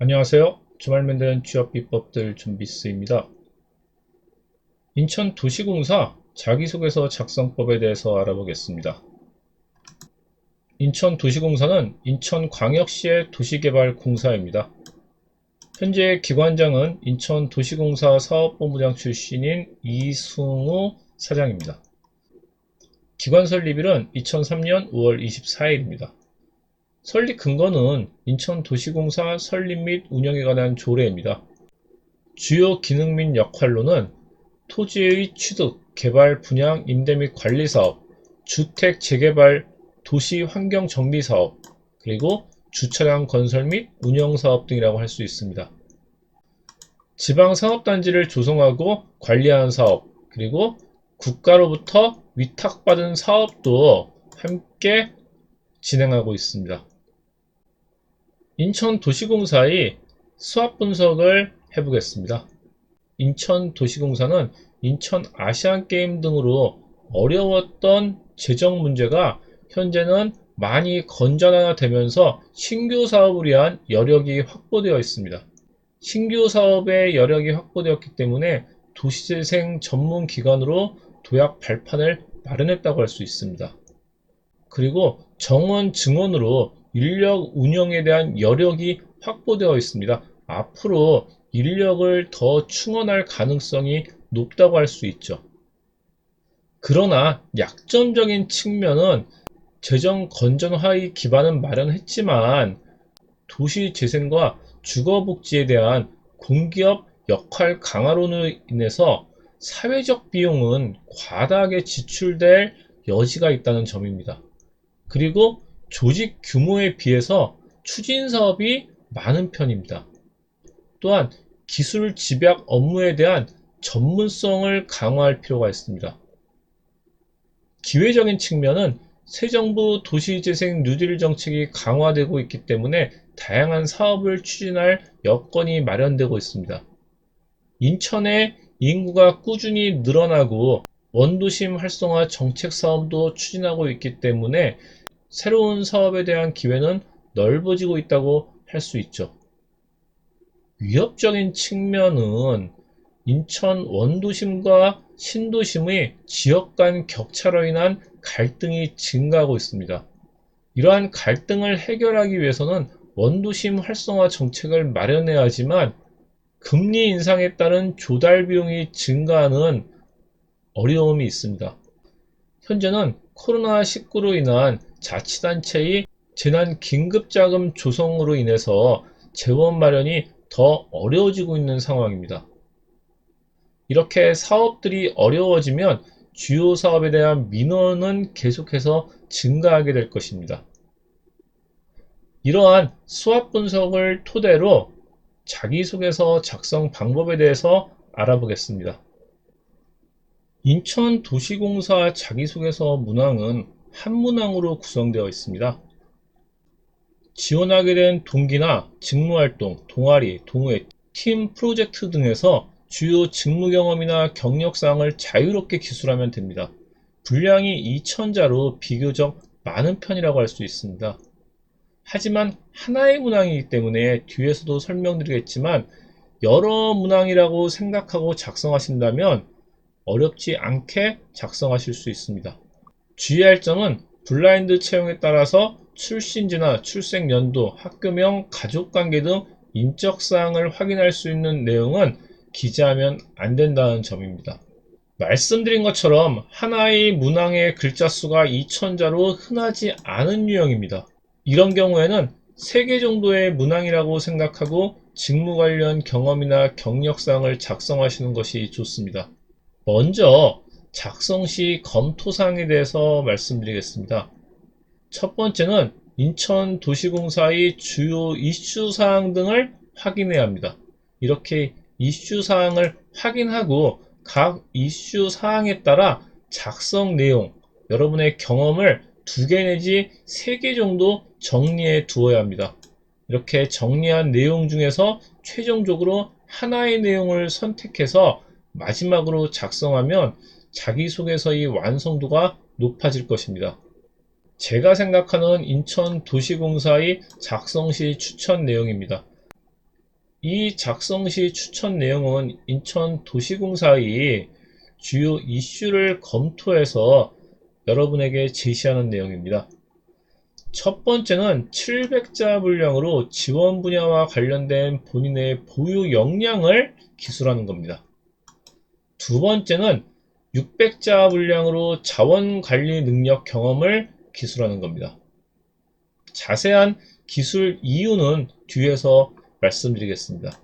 안녕하세요. 주말 만드는 취업 비법들 준비스입니다. 인천도시공사 자기소개서 작성법에 대해서 알아보겠습니다. 인천도시공사는 인천광역시의 도시개발공사입니다. 현재 기관장은 인천도시공사 사업본부장 출신인 이승우 사장입니다. 기관 설립일은 2003년 5월 24일입니다. 설립 근거는 인천도시공사 설립 및 운영에 관한 조례입니다. 주요 기능 및 역할로는 토지의 취득, 개발, 분양, 임대 및 관리 사업, 주택 재개발, 도시 환경 정비 사업, 그리고 주차장 건설 및 운영 사업 등이라고 할 수 있습니다. 지방산업단지를 조성하고 관리하는 사업, 그리고 국가로부터 위탁받은 사업도 함께 진행하고 있습니다. 인천도시공사의 수합 분석을 해보겠습니다. 인천도시공사는 인천 아시안게임 등으로 어려웠던 재정 문제가 현재는 많이 건전화되면서 신규 사업을 위한 여력이 확보되어 있습니다. 신규 사업의 여력이 확보되었기 때문에 도시재생 전문 기관으로 도약 발판을 마련했다고 할 수 있습니다. 그리고 정원 증원으로 인력 운영에 대한 여력이 확보되어 있습니다. 앞으로 인력을 더 충원할 가능성이 높다고 할 수 있죠. 그러나 약점적인 측면은 재정 건전화의 기반은 마련했지만 도시 재생과 주거복지에 대한 공기업 역할 강화로 인해서 사회적 비용은 과다하게 지출될 여지가 있다는 점입니다. 그리고 조직 규모에 비해서 추진 사업이 많은 편입니다. 또한 기술 집약 업무에 대한 전문성을 강화할 필요가 있습니다. 기회적인 측면은 새 정부 도시재생 뉴딜 정책이 강화되고 있기 때문에 다양한 사업을 추진할 여건이 마련되고 있습니다. 인천의 인구가 꾸준히 늘어나고 원도심 활성화 정책 사업도 추진하고 있기 때문에 새로운 사업에 대한 기회는 넓어지고 있다고 할 수 있죠. 위협적인 측면은 인천 원도심과 신도심의 지역 간 격차로 인한 갈등이 증가하고 있습니다. 이러한 갈등을 해결하기 위해서는 원도심 활성화 정책을 마련해야 하지만 금리 인상에 따른 조달 비용이 증가하는 어려움이 있습니다. 현재는 코로나19로 인한 자치단체의 재난 긴급자금 조성으로 인해서 재원 마련이 더 어려워지고 있는 상황입니다. 이렇게 사업들이 어려워지면 주요 사업에 대한 민원은 계속해서 증가하게 될 것입니다. 이러한 수합 분석을 토대로 자기소개서 작성 방법에 대해서 알아보겠습니다. 인천도시공사 자기소개서 문항은 한 문항으로 구성되어 있습니다. 지원하게 된 동기나 직무활동, 동아리, 동호회, 팀 프로젝트 등에서 주요 직무 경험이나 경력사항을 자유롭게 기술하면 됩니다. 분량이 2000자로 비교적 많은 편이라고 할 수 있습니다. 하지만 하나의 문항이기 때문에 뒤에서도 설명드리겠지만 여러 문항이라고 생각하고 작성하신다면 어렵지 않게 작성하실 수 있습니다. 주의할 점은 블라인드 채용에 따라서 출신지나 출생연도, 학교명, 가족관계 등 인적사항을 확인할 수 있는 내용은 기재하면 안 된다는 점입니다. 말씀드린 것처럼 하나의 문항의 글자 수가 2000자로 흔하지 않은 유형입니다. 이런 경우에는 3개 정도의 문항이라고 생각하고 직무 관련 경험이나 경력사항을 작성하시는 것이 좋습니다. 먼저 작성 시 검토사항에 대해서 말씀드리겠습니다. 첫 번째는 인천도시공사의 주요 이슈사항 등을 확인해야 합니다. 이렇게 이슈사항을 확인하고 각 이슈사항에 따라 작성 내용, 여러분의 경험을 2개 내지 3개 정도 정리해 두어야 합니다. 이렇게 정리한 내용 중에서 최종적으로 하나의 내용을 선택해서 마지막으로 작성하면 자기소개서의 완성도가 높아질 것입니다. 제가 생각하는 인천도시공사의 작성 시 추천 내용입니다. 이 작성 시 추천 내용은 인천도시공사의 주요 이슈를 검토해서 여러분에게 제시하는 내용입니다. 첫 번째는 700자 분량으로 지원 분야와 관련된 본인의 보유 역량을 기술하는 겁니다. 두 번째는 600자 분량으로 자원 관리 능력 경험을 기술하는 겁니다. 자세한 기술 이유는 뒤에서 말씀드리겠습니다.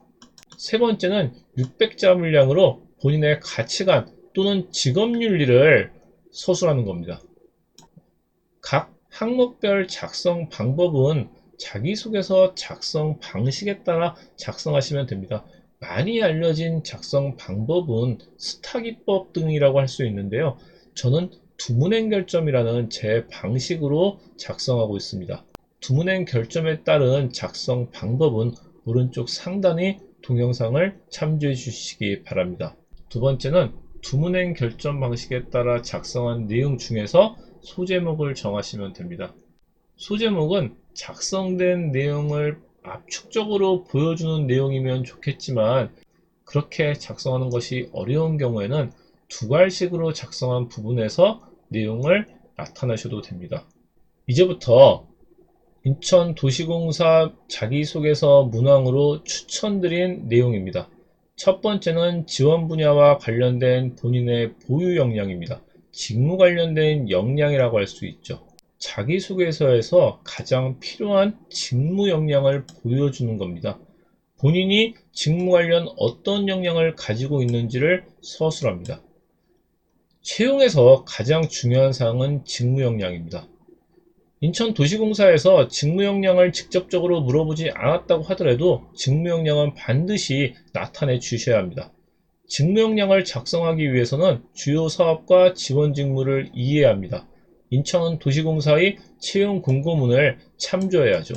세 번째는 600자 분량으로 본인의 가치관 또는 직업윤리를 서술하는 겁니다. 각 항목별 작성 방법은 자기소개서 작성 방식에 따라 작성하시면 됩니다. 많이 알려진 작성 방법은 스타기법 등이라고 할 수 있는데요. 저는 두문행 결점이라는 제 방식으로 작성하고 있습니다. 두문행 결점에 따른 작성 방법은 오른쪽 상단의 동영상을 참조해 주시기 바랍니다. 두 번째는 두문행 결점 방식에 따라 작성한 내용 중에서 소제목을 정하시면 됩니다. 소제목은 작성된 내용을 압축적으로 보여주는 내용이면 좋겠지만 그렇게 작성하는 것이 어려운 경우에는 두괄식으로 작성한 부분에서 내용을 나타내셔도 됩니다. 이제부터 인천도시공사 자기소개서 문항으로 추천드린 내용입니다. 첫 번째는 지원 분야와 관련된 본인의 보유 역량입니다. 직무 관련된 역량이라고 할 수 있죠. 자기소개서에서 가장 필요한 직무 역량을 보여주는 겁니다. 본인이 직무 관련 어떤 역량을 가지고 있는지를 서술합니다. 채용에서 가장 중요한 사항은 직무 역량입니다. 인천도시공사에서 직무 역량을 직접적으로 물어보지 않았다고 하더라도 직무 역량은 반드시 나타내 주셔야 합니다. 직무 역량을 작성하기 위해서는 주요 사업과 지원 직무를 이해해야 합니다. 인천도시공사의 채용 공고문을 참조해야죠.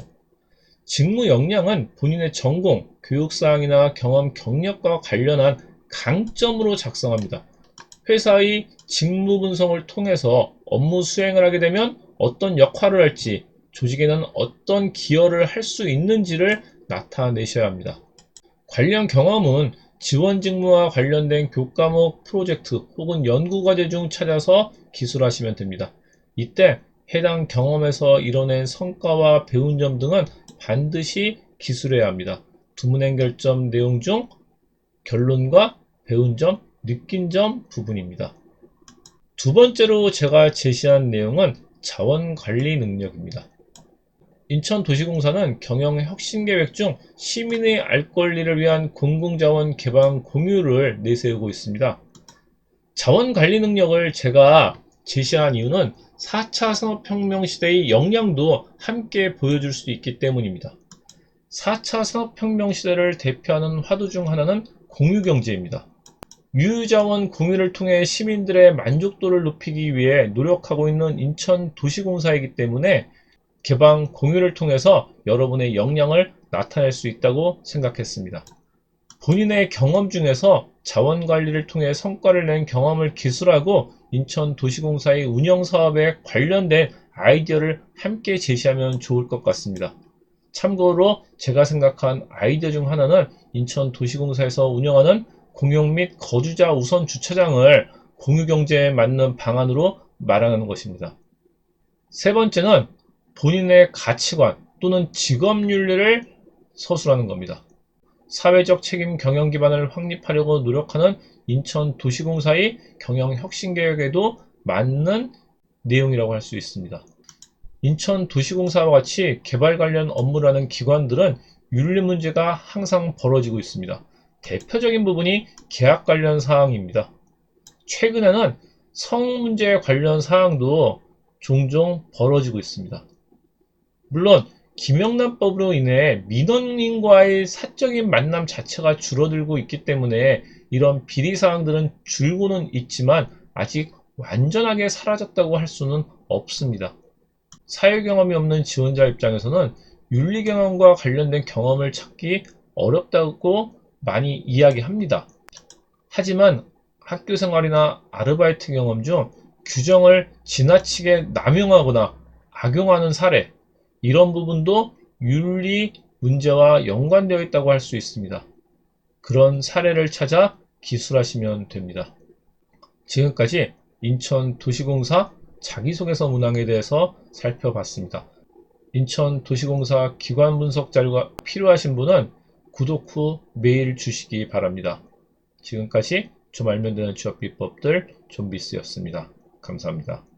직무 역량은 본인의 전공, 교육사항이나 경험, 경력과 관련한 강점으로 작성합니다. 회사의 직무 분석을 통해서 업무 수행을 하게 되면 어떤 역할을 할지, 조직에는 어떤 기여를 할 수 있는지를 나타내셔야 합니다. 관련 경험은 지원 직무와 관련된 교과목, 프로젝트 혹은 연구과제 중 찾아서 기술하시면 됩니다. 이때 해당 경험에서 이뤄낸 성과와 배운 점 등은 반드시 기술해야 합니다. 두문행 결점 내용 중 결론과 배운 점, 느낀 점 부분입니다. 두 번째로 제가 제시한 내용은 자원관리 능력입니다. 인천도시공사는 경영 혁신계획 중 시민의 알 권리를 위한 공공자원 개방 공유를 내세우고 있습니다. 자원관리 능력을 제가 제시한 이유는 4차 산업혁명 시대의 역량도 함께 보여줄 수 있기 때문입니다. 4차 산업혁명 시대를 대표하는 화두 중 하나는 공유경제입니다. 유유자원 공유를 통해 시민들의 만족도를 높이기 위해 노력하고 있는 인천도시공사이기 때문에 개방 공유를 통해서 여러분의 역량을 나타낼 수 있다고 생각했습니다. 본인의 경험 중에서 자원관리를 통해 성과를 낸 경험을 기술하고 인천도시공사의 운영사업에 관련된 아이디어를 함께 제시하면 좋을 것 같습니다. 참고로 제가 생각한 아이디어 중 하나는 인천도시공사에서 운영하는 공용 및 거주자 우선 주차장을 공유경제에 맞는 방안으로 마련하는 것입니다. 세 번째는 본인의 가치관 또는 직업윤리를 서술하는 겁니다. 사회적 책임 경영 기반을 확립하려고 노력하는 인천도시공사의 경영혁신계획에도 맞는 내용이라고 할 수 있습니다. 인천도시공사와 같이 개발 관련 업무를 하는 기관들은 윤리 문제가 항상 벌어지고 있습니다. 대표적인 부분이 계약 관련 사항입니다. 최근에는 성 문제 관련 사항도 종종 벌어지고 있습니다. 물론 김영란법으로 인해 민원인과의 사적인 만남 자체가 줄어들고 있기 때문에 이런 비리사항들은 줄고는 있지만 아직 완전하게 사라졌다고 할 수는 없습니다. 사회 경험이 없는 지원자 입장에서는 윤리 경험과 관련된 경험을 찾기 어렵다고 많이 이야기합니다. 하지만 학교 생활이나 아르바이트 경험 중 규정을 지나치게 남용하거나 악용하는 사례, 이런 부분도 윤리 문제와 연관되어 있다고 할 수 있습니다. 그런 사례를 찾아 기술하시면 됩니다. 지금까지 인천도시공사 자기소개서 문항에 대해서 살펴봤습니다. 인천도시공사 기관 분석 자료가 필요하신 분은 구독 후 메일 주시기 바랍니다. 지금까지 좀 알면 되는 취업 비법들 좀비스였습니다. 감사합니다.